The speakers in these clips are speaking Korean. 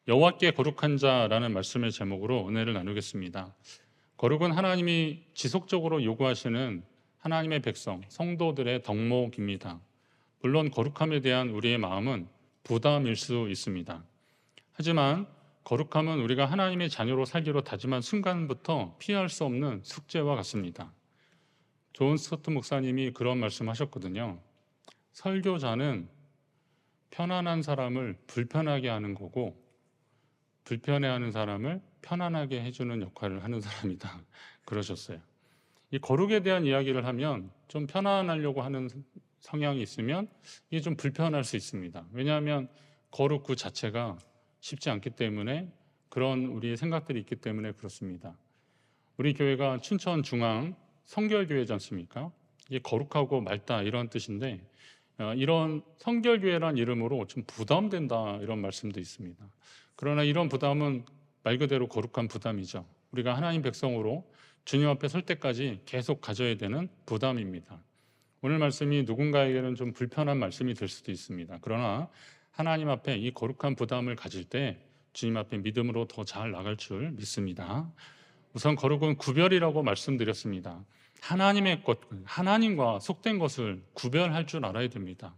여호와께 거룩한 자라는 말씀의 제목으로 은혜를 나누겠습니다. 거룩은 하나님이 지속적으로 요구하시는 하나님의 백성, 성도들의 덕목입니다. 물론 거룩함에 대한 우리의 마음은 부담일 수 있습니다. 하지만 거룩함은 우리가 하나님의 자녀로 살기로 다짐한 순간부터 피할 수 없는 숙제와 같습니다. 존 스토트 목사님이 그런 말씀하셨거든요. 설교자는 편안한 사람을 불편하게 하는 거고 불편해하는 사람을 편안하게 해주는 역할을 하는 사람이다. 그러셨어요. 이 거룩에 대한 이야기를 하면 좀 편안하려고 하는 성향이 있으면 이게 좀 불편할 수 있습니다. 왜냐하면 거룩 그 자체가 쉽지 않기 때문에 그런 우리의 생각들이 있기 때문에 그렇습니다. 우리 교회가 춘천 중앙 성결교회지 않습니까? 이게 거룩하고 맑다 이런 뜻인데 이런 성결교회란 이름으로 좀 부담된다 이런 말씀도 있습니다. 그러나 이런 부담은 말 그대로 거룩한 부담이죠. 우리가 하나님 백성으로 주님 앞에 설 때까지 계속 가져야 되는 부담입니다. 오늘 말씀이 누군가에게는 좀 불편한 말씀이 될 수도 있습니다. 그러나 하나님 앞에 이 거룩한 부담을 가질 때 주님 앞에 믿음으로 더 잘 나갈 줄 믿습니다. 우선 거룩은 구별이라고 말씀드렸습니다. 하나님의 것, 하나님과 속된 것을 구별할 줄 알아야 됩니다.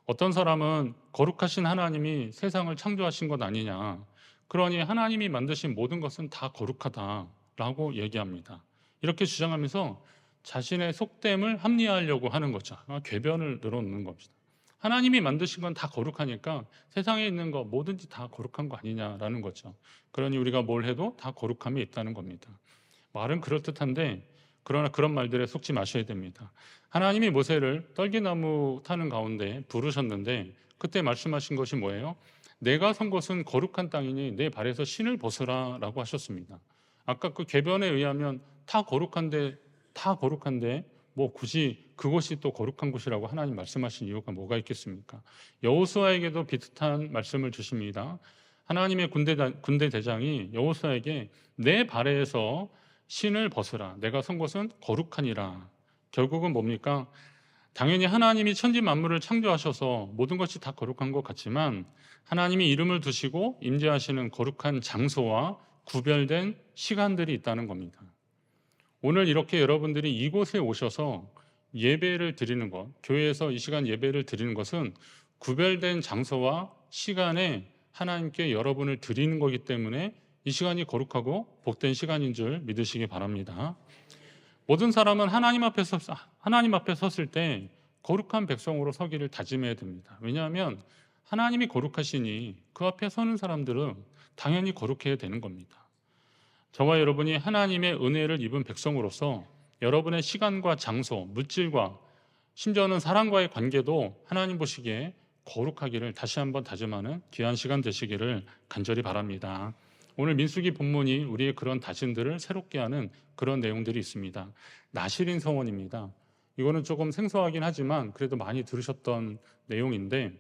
어떤 사람은 거룩하신 하나님이 세상을 창조하신 것 아니냐, 그러니 하나님이 만드신 모든 것은 다 거룩하다라고 얘기합니다. 이렇게 주장하면서 자신의 속됨을 합리화하려고 하는 거죠. 궤변을 늘어놓는 겁니다. 하나님이 만드신 건 다 거룩하니까 세상에 있는 거 뭐든지 다 거룩한 거 아니냐라는 거죠. 그러니 우리가 뭘 해도 다 거룩함이 있다는 겁니다. 말은 그럴듯한데 그러나 그런 말들에 속지 마셔야 됩니다. 하나님이 모세를 떨기나무 타는 가운데 부르셨는데 그때 말씀하신 것이 뭐예요? 내가 선 곳은 거룩한 땅이니 내 발에서 신을 벗으라 라고 하셨습니다. 아까 그 궤변에 의하면 다 거룩한데 뭐 굳이 그곳이 또 거룩한 곳이라고 하나님 말씀하신 이유가 뭐가 있겠습니까? 여호수아에게도 비슷한 말씀을 주십니다. 하나님의 군대 대장이 여호수아에게 내 발에서 신을 벗으라. 내가 선 곳은 거룩하니라. 결국은 뭡니까? 당연히 하나님이 천지 만물을 창조하셔서 모든 것이 다 거룩한 것 같지만 하나님이 이름을 두시고 임재하시는 거룩한 장소와 구별된 시간들이 있다는 겁니다. 오늘 이렇게 여러분들이 이곳에 오셔서 예배를 드리는 것, 교회에서 이 시간 예배를 드리는 것은 구별된 장소와 시간에 하나님께 여러분을 드리는 거기 때문에 이 시간이 거룩하고 복된 시간인 줄 믿으시기 바랍니다. 모든 사람은 하나님 앞에 섰을 때 거룩한 백성으로 서기를 다짐해야 됩니다. 왜냐하면 하나님이 거룩하시니 그 앞에 서는 사람들은 당연히 거룩해야 되는 겁니다. 저와 여러분이 하나님의 은혜를 입은 백성으로서 여러분의 시간과 장소, 물질과 심지어는 사람과의 관계도 하나님 보시기에 거룩하기를 다시 한번 다짐하는 귀한 시간 되시기를 간절히 바랍니다. 오늘 민수기 본문이 우리의 그런 다짐들을 새롭게 하는 그런 내용들이 있습니다. 나실인 서원입니다. 이거는 조금 생소하긴 하지만 그래도 많이 들으셨던 내용인데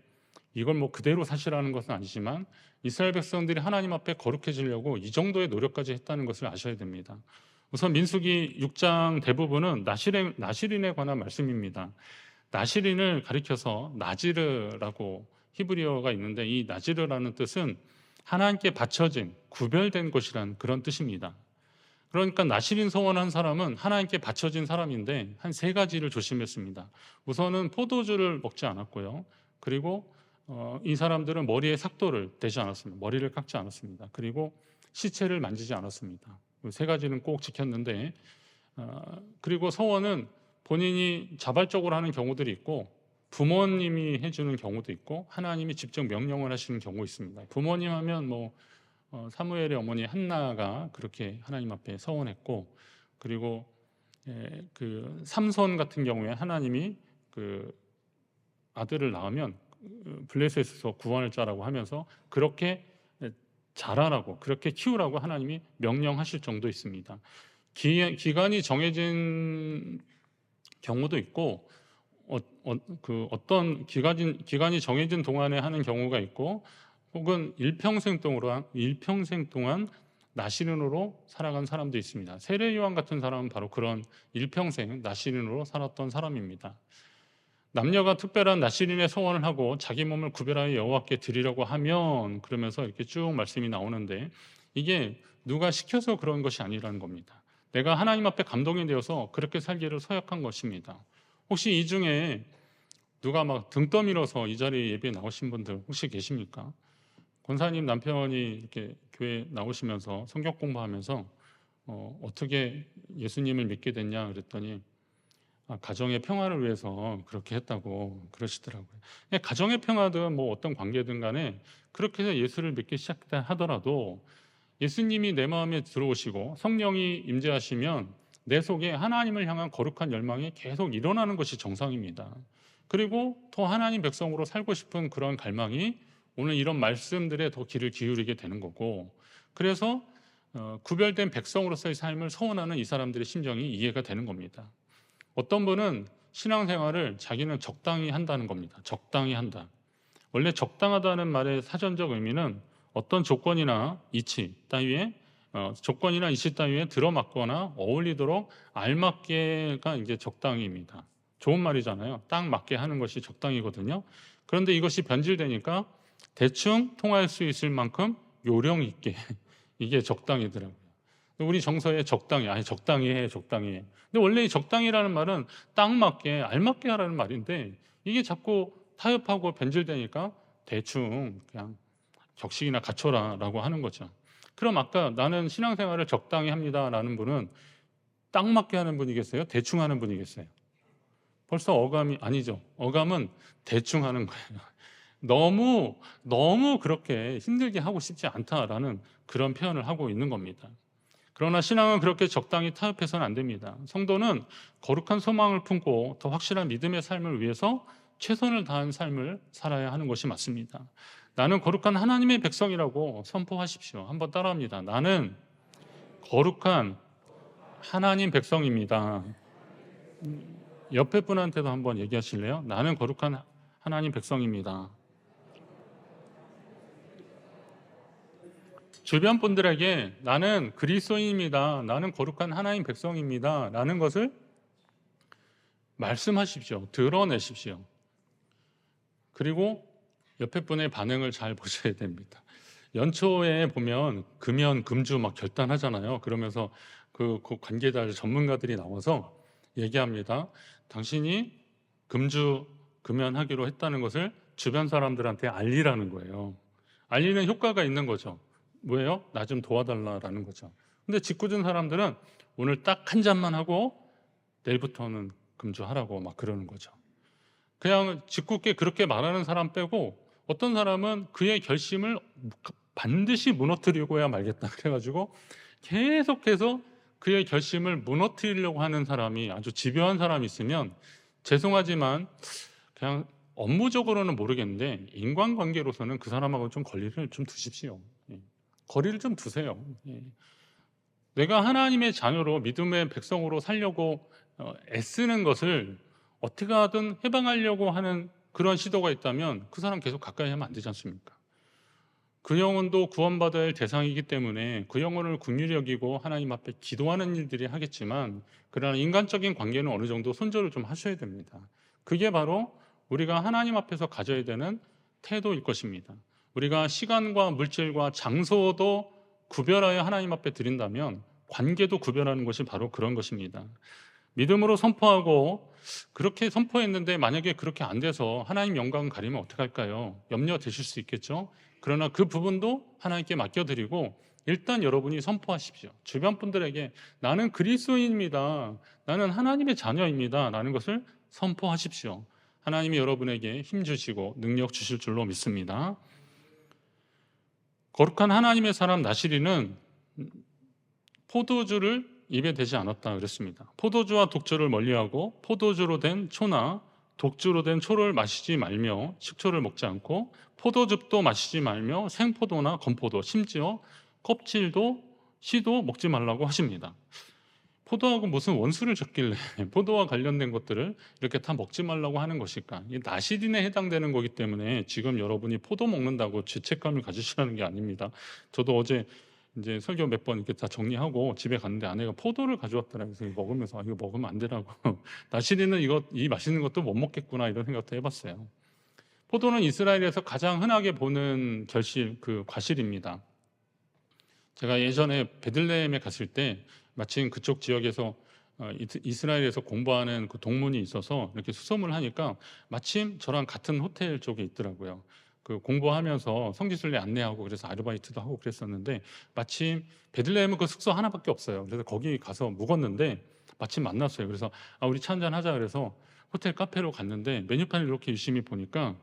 이걸 뭐 그대로 사실하는 것은 아니지만 이스라엘 백성들이 하나님 앞에 거룩해지려고 이 정도의 노력까지 했다는 것을 아셔야 됩니다. 우선 민수기 6장 대부분은 나실인에 관한 말씀입니다. 나실인을 가리켜서 나지르라고 히브리어가 있는데 이 나지르라는 뜻은 하나님께 바쳐진 구별된 것이란 그런 뜻입니다. 그러니까 나실인 서원한 사람은 하나님께 바쳐진 사람인데 한 세 가지를 조심했습니다. 우선은 포도주를 먹지 않았고요. 그리고 이 사람들은 머리에 삭도를 대지 않았습니다. 머리를 깎지 않았습니다. 그리고 시체를 만지지 않았습니다. 세 가지는 꼭 지켰는데 그리고 서원은 본인이 자발적으로 하는 경우들이 있고 부모님이 해주는 경우도 있고 하나님이 직접 명령을 하시는 경우 있습니다. 부모님 하면 사무엘의 어머니 한나가 그렇게 하나님 앞에 서원했고 그리고 그 삼손 같은 경우에 하나님이 그 아들을 낳으면 블레셋에서 구원을 자라고 하면서 그렇게 자라라고 그렇게 키우라고 하나님이 명령하실 정도 있습니다. 기간이 정해진 경우도 있고 어떤 기간이 정해진 동안에 하는 경우가 있고 혹은 일평생 동안 나시린으로 살아간 사람도 있습니다. 세례요한 같은 사람은 바로 그런 일평생 나시린으로 살았던 사람입니다. 남녀가 특별한 나시린의 소원을 하고 자기 몸을 구별하여 여호와께 드리려고 하면, 그러면서 이렇게 쭉 말씀이 나오는데, 이게 누가 시켜서 그런 것이 아니라는 겁니다. 내가 하나님 앞에 감동이 되어서 그렇게 살기를 서약한 것입니다. 혹시 이 중에 누가 막 등 떠밀어서 이 자리에 예배에 나오신 분들 혹시 계십니까? 권사님 남편이 이렇게 교회 나오시면서 성경 공부하면서 어떻게 예수님을 믿게 됐냐 그랬더니 가정의 평화를 위해서 그렇게 했다고 그러시더라고요. 가정의 평화든 뭐 어떤 관계든 간에 그렇게 해서 예수를 믿기 시작했다 하더라도, 예수님이 내 마음에 들어오시고 성령이 임재하시면 내 속에 하나님을 향한 거룩한 열망이 계속 일어나는 것이 정상입니다. 그리고 더 하나님 백성으로 살고 싶은 그런 갈망이 오늘 이런 말씀들에 더 귀를 기울이게 되는 거고, 그래서 구별된 백성으로서의 삶을 소원하는 이 사람들의 심정이 이해가 되는 겁니다. 어떤 분은 신앙생활을 자기는 적당히 한다는 겁니다. 적당히 한다. 원래 적당하다는 말의 사전적 의미는 어떤 조건이나 이치 따위에 들어맞거나 어울리도록 알맞게가 이제 적당히입니다. 좋은 말이잖아요. 딱 맞게 하는 것이 적당이거든요. 그런데 이것이 변질되니까 대충 통할 수 있을 만큼 요령 있게 이게 적당이더라고요. 우리 정서에 적당히, 적당히 해, 적당히 해. 근데 원래 이 적당이라는 말은 딱 맞게, 알맞게 하라는 말인데, 이게 자꾸 타협하고 변질되니까 대충 그냥 격식이나 갖춰라라고 하는 거죠. 그럼 아까 나는 신앙생활을 적당히 합니다라는 분은 딱 맞게 하는 분이겠어요? 대충 하는 분이겠어요? 벌써 어감이 아니죠. 어감은 대충 하는 거예요. 너무 그렇게 힘들게 하고 싶지 않다라는 그런 표현을 하고 있는 겁니다. 그러나 신앙은 그렇게 적당히 타협해서는 안 됩니다. 성도는 거룩한 소망을 품고 더 확실한 믿음의 삶을 위해서 최선을 다한 삶을 살아야 하는 것이 맞습니다. 나는 거룩한 하나님의 백성이라고 선포하십시오. 한번 따라합니다. 나는 거룩한 하나님 백성입니다. 옆에 분한테도 한번 얘기하실래요? 나는 거룩한 하나님 백성입니다. 주변 분들에게 나는 그리스도인입니다. 나는 거룩한 하나님 백성입니다. 라는 것을 말씀하십시오. 드러내십시오. 그리고 옆에 분의 반응을 잘 보셔야 됩니다. 연초에 보면 금연, 금주 막 결단하잖아요. 그러면서 그 관계자 전문가들이 나와서 얘기합니다. 당신이 금주, 금연하기로 했다는 것을 주변 사람들한테 알리라는 거예요. 알리는 효과가 있는 거죠. 뭐예요? 나 좀 도와달라라는 거죠. 근데 짓궂은 사람들은 오늘 딱 한 잔만 하고 내일부터는 금주하라고 막 그러는 거죠. 그냥 짓궂게 그렇게 말하는 사람 빼고, 어떤 사람은 그의 결심을 반드시 무너뜨리고야 말겠다 그래가지고 계속해서 그의 결심을 무너뜨리려고 하는 사람이, 아주 집요한 사람이 있으면 죄송하지만 그냥 업무적으로는 모르겠는데 인간관계로서는 그 사람하고 좀 거리를 좀 두십시오. 거리를 좀 두세요. 내가 하나님의 자녀로 믿음의 백성으로 살려고 애쓰는 것을 어떻게 하든 해방하려고 하는 그런 시도가 있다면 그 사람 계속 가까이 하면 안 되지 않습니까? 그 영혼도 구원받아야 할 대상이기 때문에 그 영혼을 긍휼히 여기고 하나님 앞에 기도하는 일들이 하겠지만, 그러나 인간적인 관계는 어느 정도 손절을 좀 하셔야 됩니다. 그게 바로 우리가 하나님 앞에서 가져야 되는 태도일 것입니다. 우리가 시간과 물질과 장소도 구별하여 하나님 앞에 드린다면 관계도 구별하는 것이 바로 그런 것입니다. 믿음으로 선포하고 그렇게 선포했는데 만약에 그렇게 안 돼서 하나님 영광 가리면 어떡할까요? 염려되실 수 있겠죠. 그러나 그 부분도 하나님께 맡겨드리고 일단 여러분이 선포하십시오. 주변 분들에게 나는 그리스도인입니다. 나는 하나님의 자녀입니다. 라는 것을 선포하십시오. 하나님이 여러분에게 힘 주시고 능력 주실 줄로 믿습니다. 거룩한 하나님의 사람 나시린은 포도주를 입에 대지 않았다 그랬습니다. 포도주와 독주를 멀리하고 포도주로 된 초나 독주로 된 초를 마시지 말며 식초를 먹지 않고 포도즙도 마시지 말며 생포도나 건포도, 심지어 껍질도 씨도 먹지 말라고 하십니다. 포도하고 무슨 원수를 졌길래 포도와 관련된 것들을 이렇게 다 먹지 말라고 하는 것일까? 이 나시린에 해당되는 거기 때문에 지금 여러분이 포도 먹는다고 죄책감을 가지시라는 게 아닙니다. 저도 어제 이제 설교 몇 번 이렇게 다 정리하고 집에 갔는데 아내가 포도를 가져왔더라고요. 그래서 먹으면서 이거 먹으면 안 되라고. 나시리는 이 맛있는 것도 못 먹겠구나 이런 생각도 해봤어요. 포도는 이스라엘에서 가장 흔하게 보는 과실입니다. 제가 예전에 베들레헴에 갔을 때 마침 그쪽 지역에서 이스라엘에서 공부하는 그 동문이 있어서 이렇게 수소문을 하니까 마침 저랑 같은 호텔 쪽에 있더라고요. 그 공부하면서 성지순례 안내하고 그래서 아르바이트도 하고 그랬었는데 마침 베들레헴은 그 숙소 하나밖에 없어요. 그래서 거기 가서 묵었는데 마침 만났어요. 그래서 우리 차 한잔 하자 그래서 호텔 카페로 갔는데 메뉴판을 이렇게 유심히 보니까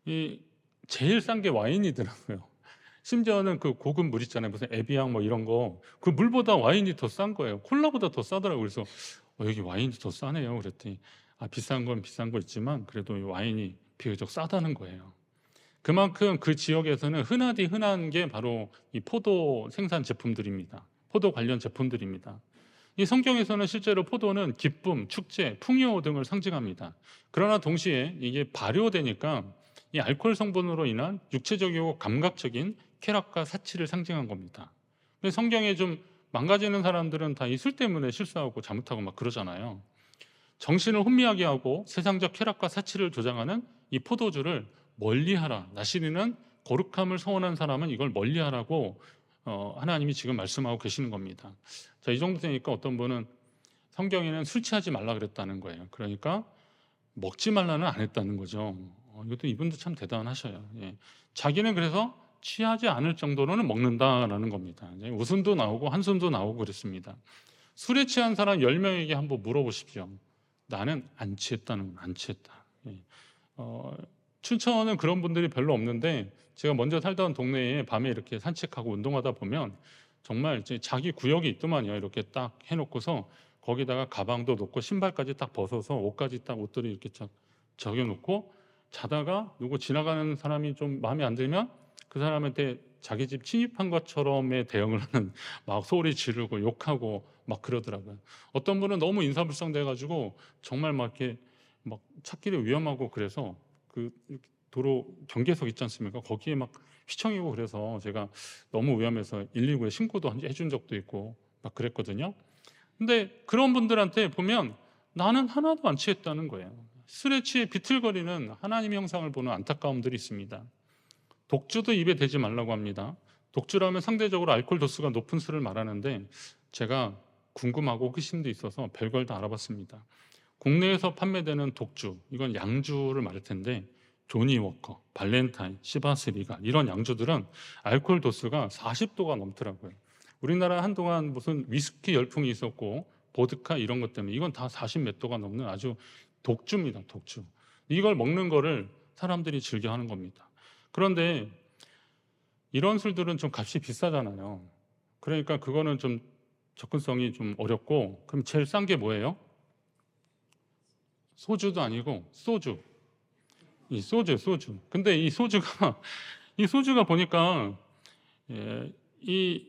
이 제일 싼 게 와인이더라고요. 심지어는 그 고급 물 있잖아요. 무슨 에비앙 뭐 이런 거. 그 물보다 와인이 더 싼 거예요. 콜라보다 더 싸더라고요. 그래서 여기 와인이 더 싸네요. 그랬더니 비싼 건 비싼 거 있지만 그래도 이 와인이 비교적 싸다는 거예요. 그만큼 그 지역에서는 흔하디 흔한 게 바로 이 포도 생산 제품들입니다. 포도 관련 제품들입니다. 이 성경에서는 실제로 포도는 기쁨, 축제, 풍요 등을 상징합니다. 그러나 동시에 이게 발효되니까 이 알코올 성분으로 인한 육체적이고 감각적인 쾌락과 사치를 상징한 겁니다. 근데 성경에 좀 망가지는 사람들은 다 이 술 때문에 실수하고 잘못하고 막 그러잖아요. 정신을 혼미하게 하고 세상적 쾌락과 사치를 조장하는 이 포도주를 멀리하라. 나시리는 거룩함을 서원한 사람은 이걸 멀리하라고 하나님이 지금 말씀하고 계시는 겁니다. 자, 이 정도 되니까 어떤 분은 성경에는 술 취하지 말라 그랬다는 거예요. 그러니까 먹지 말라는 안 했다는 거죠. 이것도 이분도 참 대단하셔요. 예. 자기는 그래서 취하지 않을 정도로는 먹는다라는 겁니다. 웃음도 나오고 한숨도 나오고 그랬습니다. 술에 취한 사람 10명에게 한번 물어보십시오. 나는 안 취했다는 건 안 취했다. 예. 춘천은 그런 분들이 별로 없는데 제가 먼저 살던 동네에 밤에 이렇게 산책하고 운동하다 보면 정말 이제 자기 구역이 있더만요. 이렇게 딱 해놓고서 거기다가 가방도 놓고 신발까지 딱 벗어서 옷까지 딱 옷들이 이렇게 쫙 적여놓고 자다가 누구 지나가는 사람이 좀 마음에 안 들면 그 사람한테 자기 집 침입한 것처럼의 대응을 하는 막 소리 지르고 욕하고 막 그러더라고요. 어떤 분은 너무 인사불성돼가지고 정말 막 이렇게 막 찾기도 위험하고 그래서 그 도로 경계석 있지 않습니까? 거기에 막 휘청이고 그래서 제가 너무 위험해서 119에 신고도 해준 적도 있고 막 그랬거든요. 근데 그런 분들한테 보면 나는 하나도 안 취했다는 거예요. 술에 취해 비틀거리는 하나님의 형상을 보는 안타까움들이 있습니다. 독주도 입에 대지 말라고 합니다. 독주라면 상대적으로 알코올 도수가 높은 술을 말하는데 제가 궁금하고 호기심도 있어서 별걸 다 알아봤습니다. 국내에서 판매되는 독주, 이건 양주를 말할 텐데 조니 워커, 발렌타인, 시바스 리갈 이런 양주들은 알코올 도수가 40도가 넘더라고요. 우리나라 한동안 무슨 위스키 열풍이 있었고 보드카 이런 것 때문에 이건 다 40 몇 도가 넘는 아주 독주입니다. 독주. 이걸 먹는 거를 사람들이 즐겨 하는 겁니다. 그런데 이런 술들은 좀 값이 비싸잖아요. 그러니까 그거는 좀 접근성이 좀 어렵고 그럼 제일 싼 게 뭐예요? 소주도 아니고 소주. 이 소주. 근데 이 소주가 보니까 이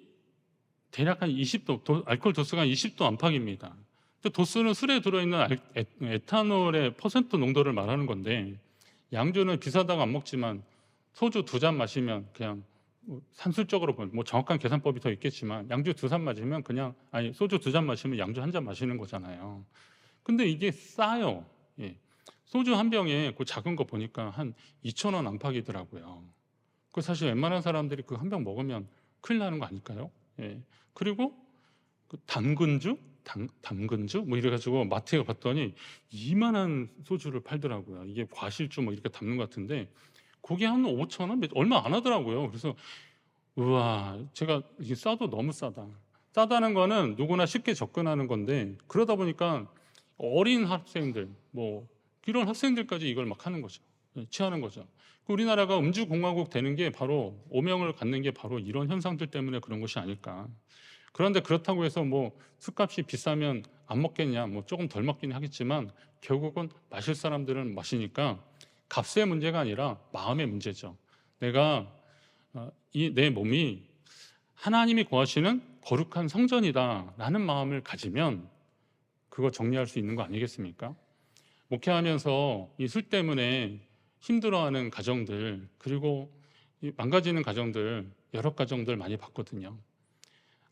대략 한 20도, 알코올 도수가 20도 안팎입니다. 도수는 술에 들어있는 에탄올의 퍼센트 농도를 말하는 건데 양주는 비싸다고 안 먹지만 소주 2잔 마시면 그냥 산술적으로 보면 뭐 정확한 계산법이 더 있겠지만 양주 2잔 마시면 그냥 소주 2잔 마시면 양주 1잔 마시는 거잖아요. 근데 이게 싸요. 예. 소주 한 병에 그 작은 거 보니까 한 2,000원 안팎이더라고요. 그 사실 웬만한 사람들이 그 한 병 먹으면 큰일 나는 거 아닐까요? 예. 그리고 그 담근주 뭐 이래가지고 마트에 갔더니 이만한 소주를 팔더라고요. 이게 과실주 뭐 이렇게 담는 것 같은데 그게 한 5,000원 얼마 안 하더라고요. 그래서 우와, 제가 이게 싸도 너무 싸다. 싸다는 거는 누구나 쉽게 접근하는 건데 그러다 보니까 어린 학생들 뭐 이런 학생들까지 이걸 막 하는 거죠. 취하는 거죠. 우리나라가 음주공화국 되는 게 바로 오명을 갖는 게 바로 이런 현상들 때문에 그런 것이 아닐까. 그런데 그렇다고 해서 뭐 술값이 비싸면 안 먹겠냐, 뭐 조금 덜 먹긴 하겠지만 결국은 마실 사람들은 마시니까 값의 문제가 아니라 마음의 문제죠. 내가 내 몸이 하나님이 구하시는 거룩한 성전이다라는 마음을 가지면 그거 정리할 수 있는 거 아니겠습니까? 목회하면서 이 술 때문에 힘들어하는 가정들 그리고 망가지는 가정들 여러 가정들 많이 봤거든요.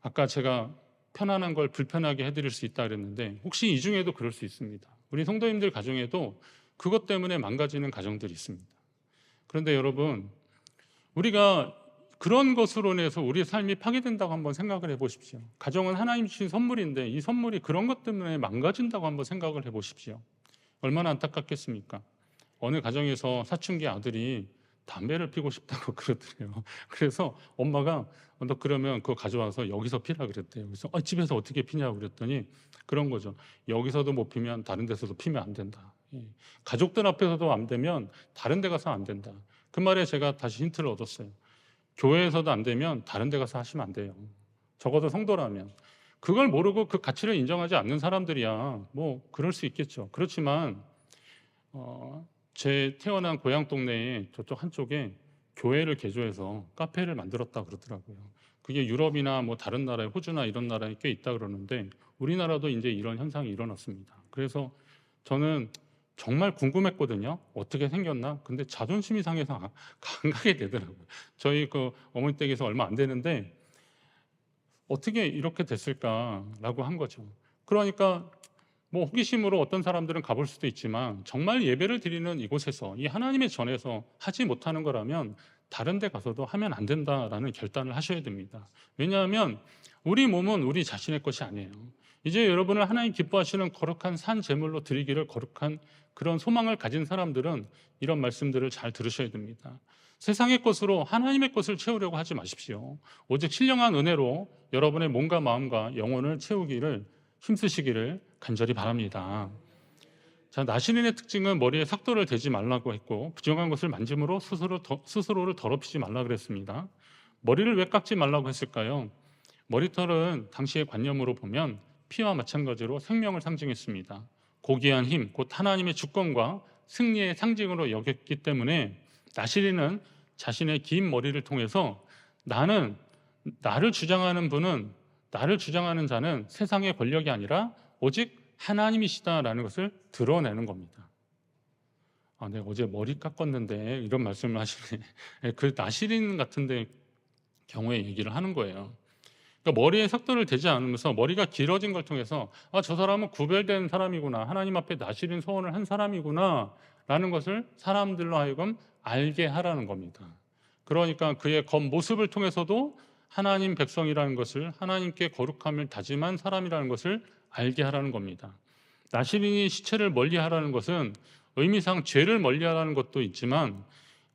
아까 제가 편안한 걸 불편하게 해드릴 수 있다 그랬는데 혹시 이 중에도 그럴 수 있습니다. 우리 성도님들 가정에도 그것 때문에 망가지는 가정들이 있습니다. 그런데 여러분, 우리가 그런 것으로 인해서 우리의 삶이 파괴된다고 한번 생각을 해보십시오. 가정은 하나님 주신 선물인데 이 선물이 그런 것 때문에 망가진다고 한번 생각을 해보십시오. 얼마나 안타깝겠습니까? 어느 가정에서 사춘기 아들이 담배를 피고 싶다고 그러더래요. 그래서 엄마가 너 그러면 그거 가져와서 여기서 피라 그랬대요. 그래서 집에서 어떻게 피냐고 그랬더니 그런 거죠. 여기서도 못 피면 다른 데서도 피면 안 된다. 가족들 앞에서도 안 되면 다른 데 가서 안 된다. 그 말에 제가 다시 힌트를 얻었어요. 교회에서도 안 되면 다른 데 가서 하시면 안 돼요. 적어도 성도라면. 그걸 모르고 그 가치를 인정하지 않는 사람들이야 뭐 그럴 수 있겠죠. 그렇지만 제 태어난 고향 동네에 저쪽 한쪽에 교회를 개조해서 카페를 만들었다 그러더라고요. 그게 유럽이나 뭐 다른 나라에 호주나 이런 나라에 꽤 있다 그러는데 우리나라도 이제 이런 현상이 일어났습니다. 그래서 저는 정말 궁금했거든요. 어떻게 생겼나? 근데 자존심이 상해서 안 가게 되더라고요. 저희 그 어머니 댁에서 얼마 안 되는데 어떻게 이렇게 됐을까라고 한 거죠. 그러니까 뭐 호기심으로 어떤 사람들은 가볼 수도 있지만 정말 예배를 드리는 이곳에서 이 하나님의 전에서 하지 못하는 거라면 다른 데 가서도 하면 안 된다라는 결단을 하셔야 됩니다. 왜냐하면 우리 몸은 우리 자신의 것이 아니에요. 이제 여러분을 하나님 기뻐하시는 거룩한 산 제물로 드리기를 거룩한 그런 소망을 가진 사람들은 이런 말씀들을 잘 들으셔야 됩니다. 세상의 것으로 하나님의 것을 채우려고 하지 마십시오. 오직 신령한 은혜로 여러분의 몸과 마음과 영혼을 채우기를 힘쓰시기를 간절히 바랍니다. 자, 나시린의 특징은 머리에 삭도를 대지 말라고 했고 부정한 것을 만짐으로 스스로를 더럽히지 말라 그랬습니다. 머리를 왜 깎지 말라고 했을까요? 머리털은 당시의 관념으로 보면 피와 마찬가지로 생명을 상징했습니다. 고귀한 힘, 곧 하나님의 주권과 승리의 상징으로 여겼기 때문에 나시린은 자신의 긴 머리를 통해서 나를 주장하는 자는 세상의 권력이 아니라 오직 하나님이시다라는 것을 드러내는 겁니다. 내가 어제 머리 깎았는데 이런 말씀을 하시네. 그 나시린 같은데 경우에 얘기를 하는 거예요. 그러니까 머리에 삭도를 대지 않으면서 머리가 길어진 걸 통해서 저 사람은 구별된 사람이구나, 하나님 앞에 나시린 소원을 한 사람이구나 라는 것을 사람들로 하여금 알게 하라는 겁니다. 그러니까 그의 겉모습을 통해서도 하나님 백성이라는 것을, 하나님께 거룩함을 다짐한 사람이라는 것을 알게 하라는 겁니다. 나시린이 시체를 멀리하라는 것은 의미상 죄를 멀리하라는 것도 있지만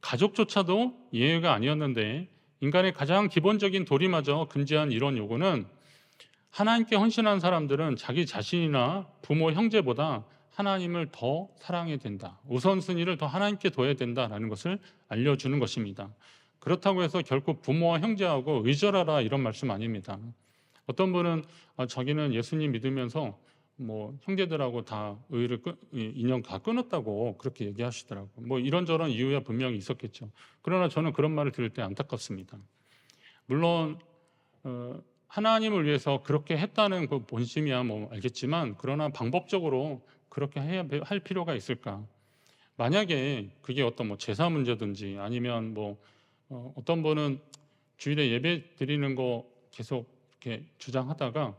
가족조차도 예외가 아니었는데 인간의 가장 기본적인 도리마저 금지한 이런 요구는 하나님께 헌신한 사람들은 자기 자신이나 부모, 형제보다 하나님을 더 사랑해야 된다, 우선순위를 더 하나님께 둬야 된다라는 것을 알려주는 것입니다. 그렇다고 해서 결코 부모와 형제하고 의절하라 이런 말씀 아닙니다. 어떤 분은 자기는 예수님 믿으면서 뭐 형제들하고 다 인연 다 끊었다고 그렇게 얘기하시더라고요. 뭐 이런저런 이유야 분명히 있었겠죠. 그러나 저는 그런 말을 들을 때 안타깝습니다. 물론 하나님을 위해서 그렇게 했다는 그 본심이야 뭐 알겠지만, 그러나 방법적으로 그렇게 할 필요가 있을까? 만약에 그게 어떤 뭐 제사 문제든지 아니면 뭐 어떤 분은 주일에 예배 드리는 거 계속 이렇게 주장하다가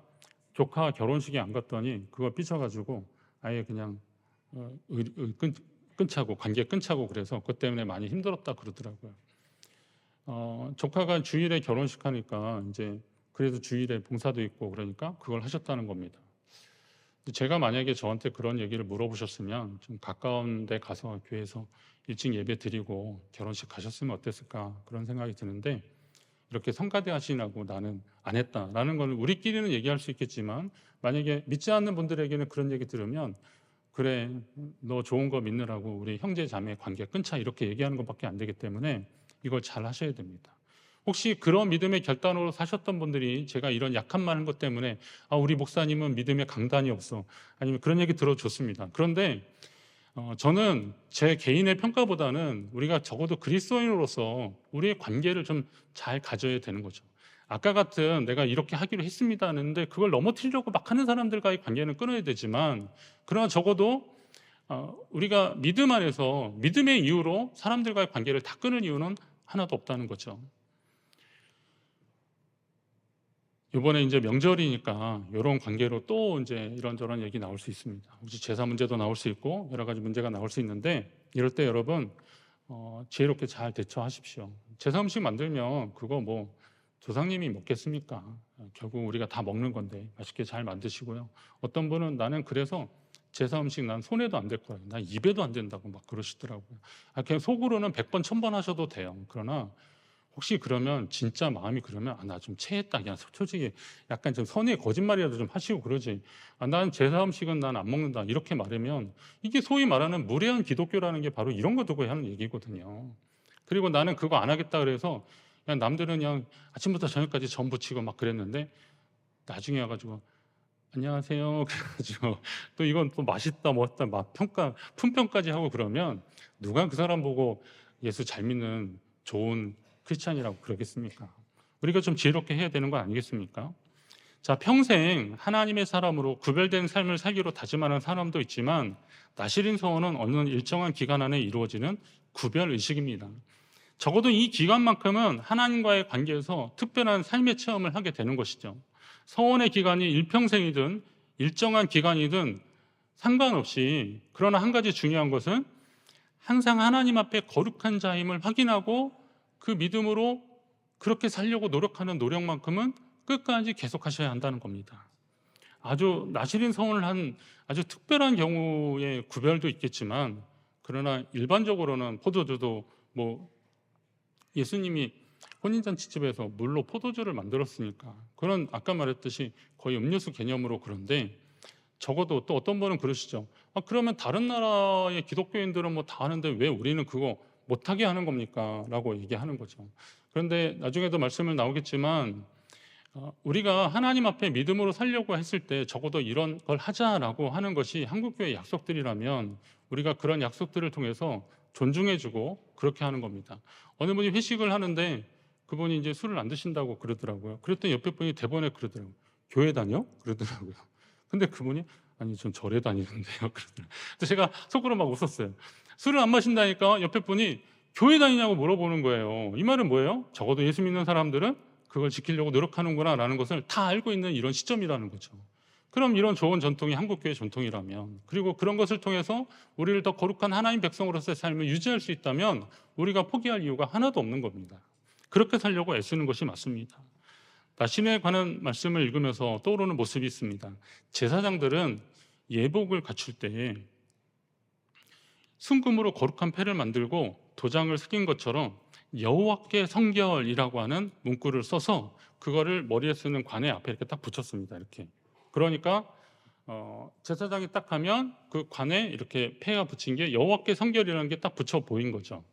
조카 결혼식에 안 갔더니 그거 삐쳐가지고 아예 그냥 끊자고, 관계 끊자고, 그래서 그것 때문에 많이 힘들었다 그러더라고요. 조카가 주일에 결혼식 하니까 이제 그래도 주일에 봉사도 있고 그러니까 그걸 하셨다는 겁니다. 제가 만약에 저한테 그런 얘기를 물어보셨으면 좀 가까운 데 가서 교회에서 일찍 예배 드리고 결혼식 가셨으면 어땠을까 그런 생각이 드는데, 이렇게 성가대 하시라고 나는 안 했다라는 걸 우리끼리는 얘기할 수 있겠지만 만약에 믿지 않는 분들에게는 그런 얘기 들으면 그래 너 좋은 거 믿느라고 우리 형제 자매 관계 끊자 이렇게 얘기하는 것밖에 안 되기 때문에 이걸 잘 하셔야 됩니다. 혹시 그런 믿음의 결단으로 사셨던 분들이 제가 이런 약한 말 한 것 때문에 우리 목사님은 믿음의 강단이 없어, 아니면 그런 얘기 들어줬습니다. 그런데 저는 제 개인의 평가보다는 우리가 적어도 그리스도인으로서 우리의 관계를 좀 잘 가져야 되는 거죠. 아까 같은 내가 이렇게 하기로 했습니다 하는데 그걸 넘어뜨리려고 막 하는 사람들과의 관계는 끊어야 되지만, 그러나 적어도 우리가 믿음 안에서 믿음의 이유로 사람들과의 관계를 다 끊을 이유는 하나도 없다는 거죠. 이번에 이제 명절이니까 이런 관계로 또 이제 이런저런 얘기 나올 수 있습니다. 혹시 제사 문제도 나올 수 있고 여러 가지 문제가 나올 수 있는데 이럴 때 여러분 지혜롭게 잘 대처하십시오. 제사 음식 만들면 그거 뭐 조상님이 먹겠습니까? 결국 우리가 다 먹는 건데 맛있게 잘 만드시고요. 어떤 분은 나는 그래서 제사 음식 난 손에도 안 될 거예요. 난 입에도 안 된다고 막 그러시더라고요. 그냥 속으로는 100번 1000번 하셔도 돼요. 그러나 혹시 그러면 진짜 마음이 그러면 나 좀 체했다. 그냥 솔직히 약간 좀 선의 거짓말이라도 좀 하시고 그러지. 난 제사 음식은 난 안 먹는다. 이렇게 말하면 이게 소위 말하는 무례한 기독교라는 게 바로 이런 거 두고 하는 얘기거든요. 그리고 나는 그거 안 하겠다 그래서 그냥 남들은 그냥 아침부터 저녁까지 전 부치고 막 그랬는데 나중에 와가지고 안녕하세요. 그래가지고 또 이건 또 맛있다 뭐했다 막 품평까지 하고 그러면 누가 그 사람 보고 예수 잘 믿는 좋은 크리스찬이라고 그러겠습니까? 우리가 좀 지혜롭게 해야 되는 거 아니겠습니까? 자, 평생 하나님의 사람으로 구별된 삶을 살기로 다짐하는 사람도 있지만 나시린 서원은 어느 일정한 기간 안에 이루어지는 구별 의식입니다. 적어도 이 기간만큼은 하나님과의 관계에서 특별한 삶의 체험을 하게 되는 것이죠. 서원의 기간이 일평생이든 일정한 기간이든 상관없이, 그러나 한 가지 중요한 것은 항상 하나님 앞에 거룩한 자임을 확인하고 그 믿음으로 그렇게 살려고 노력하는 노력만큼은 끝까지 계속하셔야 한다는 겁니다. 아주 나시린 서원을 한 아주 특별한 경우의 구별도 있겠지만, 그러나 일반적으로는 포도주도 뭐 예수님이 혼인잔치집에서 물로 포도주를 만들었으니까 그런 아까 말했듯이 거의 음료수 개념으로. 그런데 적어도 또 어떤 분은 그러시죠. 그러면 다른 나라의 기독교인들은 뭐 다 하는데 왜 우리는 그거 못하게 하는 겁니까? 라고 얘기하는 거죠. 그런데 나중에도 말씀을 나오겠지만 우리가 하나님 앞에 믿음으로 살려고 했을 때 적어도 이런 걸 하자라고 하는 것이 한국교회 약속들이라면 우리가 그런 약속들을 통해서 존중해주고 그렇게 하는 겁니다. 어느 분이 회식을 하는데 그분이 이제 술을 안 드신다고 그러더라고요. 그랬더니 옆에 분이 대번에 그러더라고요. 교회 다녀? 그러더라고요. 근데 그분이 아니 전 절에 다니는데요. 그러더라고요. 그래서 제가 속으로 막 웃었어요. 술을 안 마신다니까 옆에 분이 교회 다니냐고 물어보는 거예요. 이 말은 뭐예요? 적어도 예수 믿는 사람들은 그걸 지키려고 노력하는구나라는 것을 다 알고 있는 이런 시점이라는 거죠. 그럼 이런 좋은 전통이 한국교회 전통이라면, 그리고 그런 것을 통해서 우리를 더 거룩한 하나님 백성으로서의 삶을 유지할 수 있다면 우리가 포기할 이유가 하나도 없는 겁니다. 그렇게 살려고 애쓰는 것이 맞습니다. 나신에 관한 말씀을 읽으면서 떠오르는 모습이 있습니다. 제사장들은 예복을 갖출 때 순금으로 거룩한 패를 만들고 도장을 새긴 것처럼 여호와께 성결이라고 하는 문구를 써서 그거를 머리에 쓰는 관에 앞에 이렇게 딱 붙였습니다. 이렇게. 그러니까 제사장이 딱 하면 그 관에 이렇게 패가 붙인 게 여호와께 성결이라는 게 딱 붙여 보인 거죠.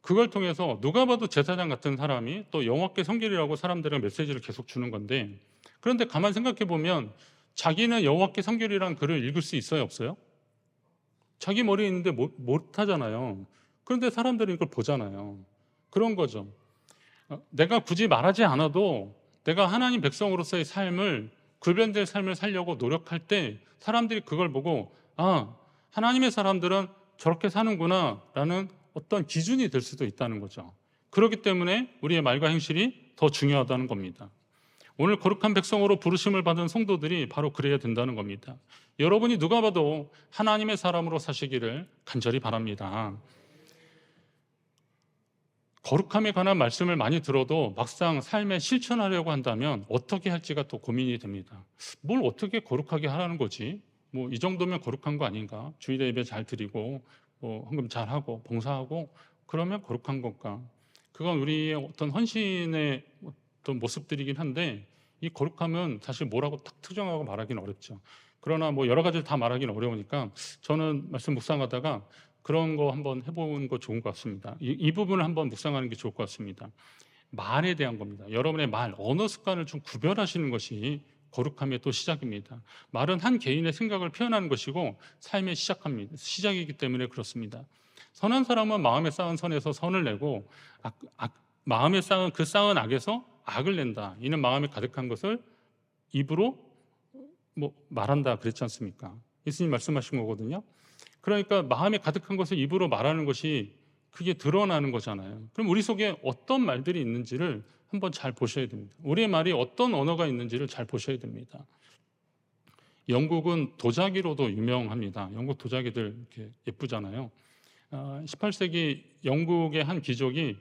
그걸 통해서 누가 봐도 제사장 같은 사람이 또 여호와께 성결이라고 사람들에게 메시지를 계속 주는 건데, 그런데 가만 생각해 보면 자기는 여호와께 성결이라는 글을 읽을 수 있어요, 없어요? 자기 머리에 있는데 못 하잖아요. 그런데 사람들은 이걸 보잖아요. 그런 거죠. 내가 굳이 말하지 않아도 내가 하나님 백성으로서의 삶을, 구별된 삶을 살려고 노력할 때 사람들이 그걸 보고 하나님의 사람들은 저렇게 사는구나 라는 어떤 기준이 될 수도 있다는 거죠. 그렇기 때문에 우리의 말과 행실이 더 중요하다는 겁니다. 오늘 거룩한 백성으로 부르심을 받은 성도들이 바로 그래야 된다는 겁니다. 여러분이 누가 봐도 하나님의 사람으로 사시기를 간절히 바랍니다. 거룩함에 관한 말씀을 많이 들어도 막상 삶에 실천하려고 한다면 어떻게 할지가 또 고민이 됩니다. 뭘 어떻게 거룩하게 하라는 거지? 뭐 이 정도면 거룩한 거 아닌가? 주일 예배 잘 드리고 헌금 잘 하고 봉사하고 그러면 거룩한 건가? 그건 우리의 어떤 헌신의 어떤 모습들이긴 한데, 이 거룩함은 사실 뭐라고 딱 특정하고 말하기는 어렵죠. 그러나 뭐 여러 가지를 다 말하기는 어려우니까 저는 말씀 묵상하다가 그런 거 한번 해보는 거 좋은 것 같습니다. 이 부분을 한번 묵상하는 게 좋을 것 같습니다. 말에 대한 겁니다. 여러분의 말, 언어 습관을 좀 구별하시는 것이 거룩함의 또 시작입니다. 말은 한 개인의 생각을 표현하는 것이고 삶의 시작이기 때문에 그렇습니다. 선한 사람은 마음에 쌓은 선에서 선을 내고 마음에 쌓은 그 쌓은 악에서 악을 낸다. 이는 마음에 가득한 것을 입으로 말한다 그랬지 않습니까? 예수님 말씀하신 거거든요. 그러니까 마음에 가득한 것을 입으로 말하는 것이 그게 드러나는 거잖아요. 그럼 우리 속에 어떤 말들이 있는지를 한번 잘 보셔야 됩니다. 우리의 말이 어떤 언어가 있는지를 잘 보셔야 됩니다. 영국은 도자기로도 유명합니다. 영국 도자기들 이렇게 예쁘잖아요. 18세기 영국의 한 귀족이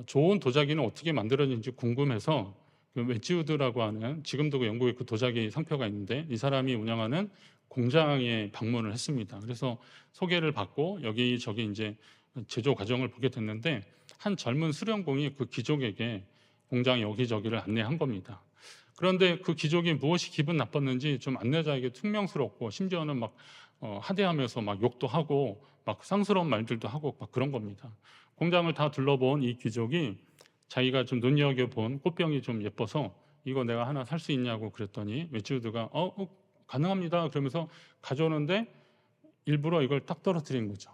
좋은 도자기는 어떻게 만들어지는지 궁금해서 그 웨지우드라고 하는, 지금도 그 영국에 그 도자기 상표가 있는데 이 사람이 운영하는 공장에 방문을 했습니다. 그래서 소개를 받고 여기저기 이제 제조 과정을 보게 됐는데 한 젊은 수련공이 그 귀족에게 공장 여기저기를 안내한 겁니다. 그런데 그 귀족이 무엇이 기분 나빴는지 좀 안내자에게 퉁명스럽고 심지어는 막 하대하면서 막 욕도 하고 막 상스러운 말들도 하고 막 그런 겁니다. 공장을 다 둘러본 이 귀족이 자기가 좀 눈여겨본 꽃병이 좀 예뻐서 이거 내가 하나 살 수 있냐고 그랬더니 웨지우드가 가능합니다 그러면서 가져오는데 일부러 이걸 딱 떨어뜨린 거죠.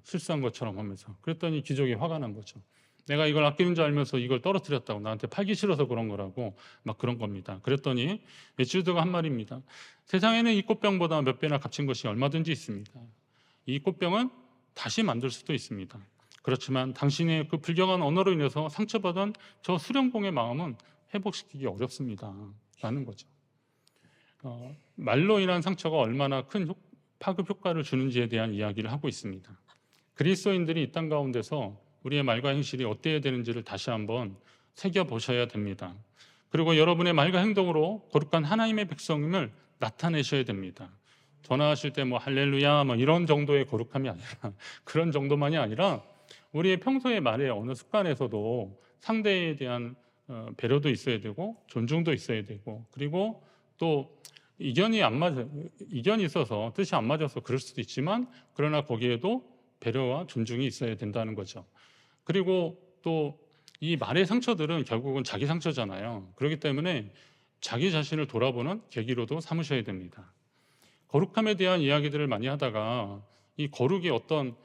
실수한 것처럼 하면서. 그랬더니 귀족이 화가 난 거죠. 내가 이걸 아끼는 줄 알면서 이걸 떨어뜨렸다고, 나한테 팔기 싫어서 그런 거라고 막 그런 겁니다. 그랬더니 웨지우드가 한 말입니다. 세상에는 이 꽃병보다 몇 배나 값진 것이 얼마든지 있습니다. 이 꽃병은 다시 만들 수도 있습니다. 그렇지만 당신의 그 불경한 언어로 인해서 상처받은 저 수련공의 마음은 회복시키기 어렵습니다. 라는 거죠. 말로 인한 상처가 얼마나 큰 파급 효과를 주는지에 대한 이야기를 하고 있습니다. 그리스도인들이 이 땅 가운데서 우리의 말과 행실이 어때야 되는지를 다시 한번 새겨보셔야 됩니다. 그리고 여러분의 말과 행동으로 거룩한 하나님의 백성임을 나타내셔야 됩니다. 전화하실 때 뭐 할렐루야 뭐 이런 정도의 거룩함이 아니라 그런 정도만이 아니라 우리의 평소의 말의 어느 습관에서도 상대에 대한 배려도 있어야 되고 존중도 있어야 되고, 그리고 또 이견이 있어서 뜻이 안 맞아서 그럴 수도 있지만 그러나 거기에도 배려와 존중이 있어야 된다는 거죠. 그리고 또 이 말의 상처들은 결국은 자기 상처잖아요. 그렇기 때문에 자기 자신을 돌아보는 계기로도 삼으셔야 됩니다. 거룩함에 대한 이야기들을 많이 하다가 이 거룩이 어떤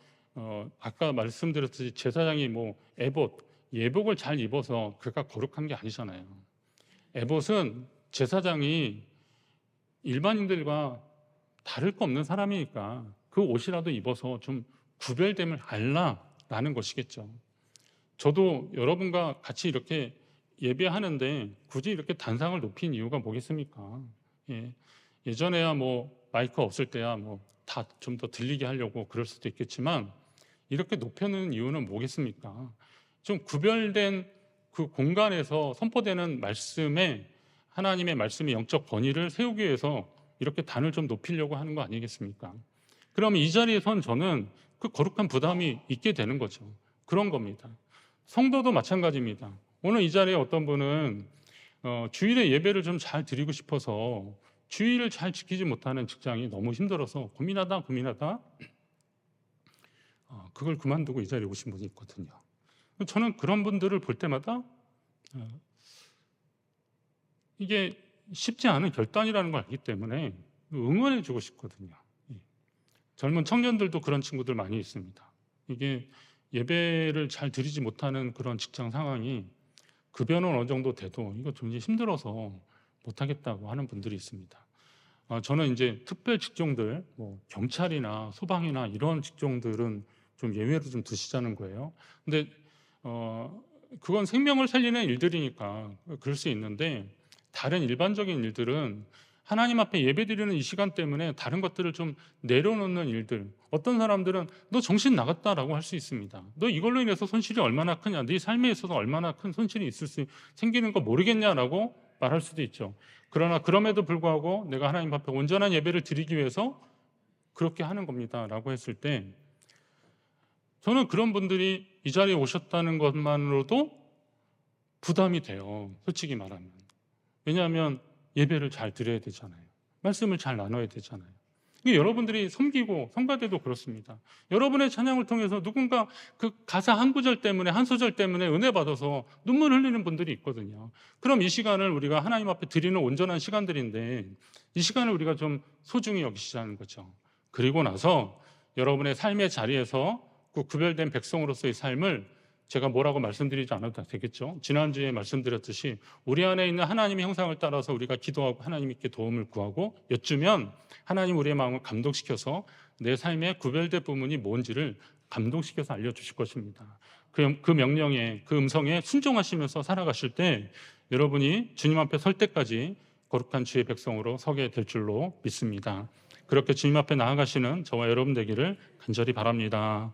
아까 말씀드렸듯이 제사장이 뭐 예복을 잘 입어서 그가 거룩한 게 아니잖아요. 에봇은 제사장이 일반인들과 다를 거 없는 사람이니까 그 옷이라도 입어서 좀 구별됨을 알라라는 것이겠죠. 저도 여러분과 같이 이렇게 예배하는데 굳이 이렇게 단상을 높인 이유가 뭐겠습니까? 예전에야 뭐 마이크 없을 때야 뭐 다 좀 더 들리게 하려고 그럴 수도 있겠지만 이렇게 높여놓은 이유는 뭐겠습니까? 좀 구별된 그 공간에서 선포되는 말씀에 하나님의 말씀의 영적 권위를 세우기 위해서 이렇게 단을 좀 높이려고 하는 거 아니겠습니까? 그러면 이 자리에 선 저는 그 거룩한 부담이 있게 되는 거죠. 그런 겁니다. 성도도 마찬가지입니다. 오늘 이 자리에 어떤 분은 주일에 예배를 좀 잘 드리고 싶어서 주일을 잘 지키지 못하는 직장이 너무 힘들어서 고민하다 그걸 그만두고 이 자리에 오신 분이 있거든요. 저는 그런 분들을 볼 때마다 이게 쉽지 않은 결단이라는 걸 알기 때문에 응원해 주고 싶거든요. 젊은 청년들도 그런 친구들 많이 있습니다. 이게 예배를 잘 드리지 못하는 그런 직장 상황이 급여는 어느 정도 돼도 이거 좀 힘들어서 못하겠다고 하는 분들이 있습니다. 저는 이제 특별 직종들, 뭐 경찰이나 소방이나 이런 직종들은 좀 예외로 좀 두시자는 거예요. 근데 그건 생명을 살리는 일들이니까 그럴 수 있는데, 다른 일반적인 일들은 하나님 앞에 예배드리는 이 시간 때문에 다른 것들을 좀 내려놓는 일들, 어떤 사람들은 너 정신 나갔다라고 할 수 있습니다. 너 이걸로 인해서 손실이 얼마나 크냐, 네 삶에 있어서 얼마나 큰 손실이 생기는 거 모르겠냐라고 말할 수도 있죠. 그러나 그럼에도 불구하고 내가 하나님 앞에 온전한 예배를 드리기 위해서 그렇게 하는 겁니다 라고 했을 때, 저는 그런 분들이 이 자리에 오셨다는 것만으로도 부담이 돼요, 솔직히 말하면. 왜냐하면 예배를 잘 드려야 되잖아요. 말씀을 잘 나눠야 되잖아요. 여러분들이 섬기고 성가대도 그렇습니다. 여러분의 찬양을 통해서 누군가 그 가사 한 구절 때문에, 한 소절 때문에 은혜 받아서 눈물 흘리는 분들이 있거든요. 그럼 이 시간을 우리가 하나님 앞에 드리는 온전한 시간들인데 이 시간을 우리가 좀 소중히 여기시자는 거죠. 그리고 나서 여러분의 삶의 자리에서 그 구별된 백성으로서의 삶을 제가 뭐라고 말씀드리지 않아도 되겠죠. 지난주에 말씀드렸듯이 우리 안에 있는 하나님의 형상을 따라서 우리가 기도하고 하나님께 도움을 구하고 여쭈면 하나님 우리의 마음을 감독시켜서 내 삶의 구별된 부분이 뭔지를 감동시켜서 알려주실 것입니다. 그 명령에, 그 음성에 순종하시면서 살아가실 때 여러분이 주님 앞에 설 때까지 거룩한 주의 백성으로 서게 될 줄로 믿습니다. 그렇게 주님 앞에 나아가시는 저와 여러분 되기를 간절히 바랍니다.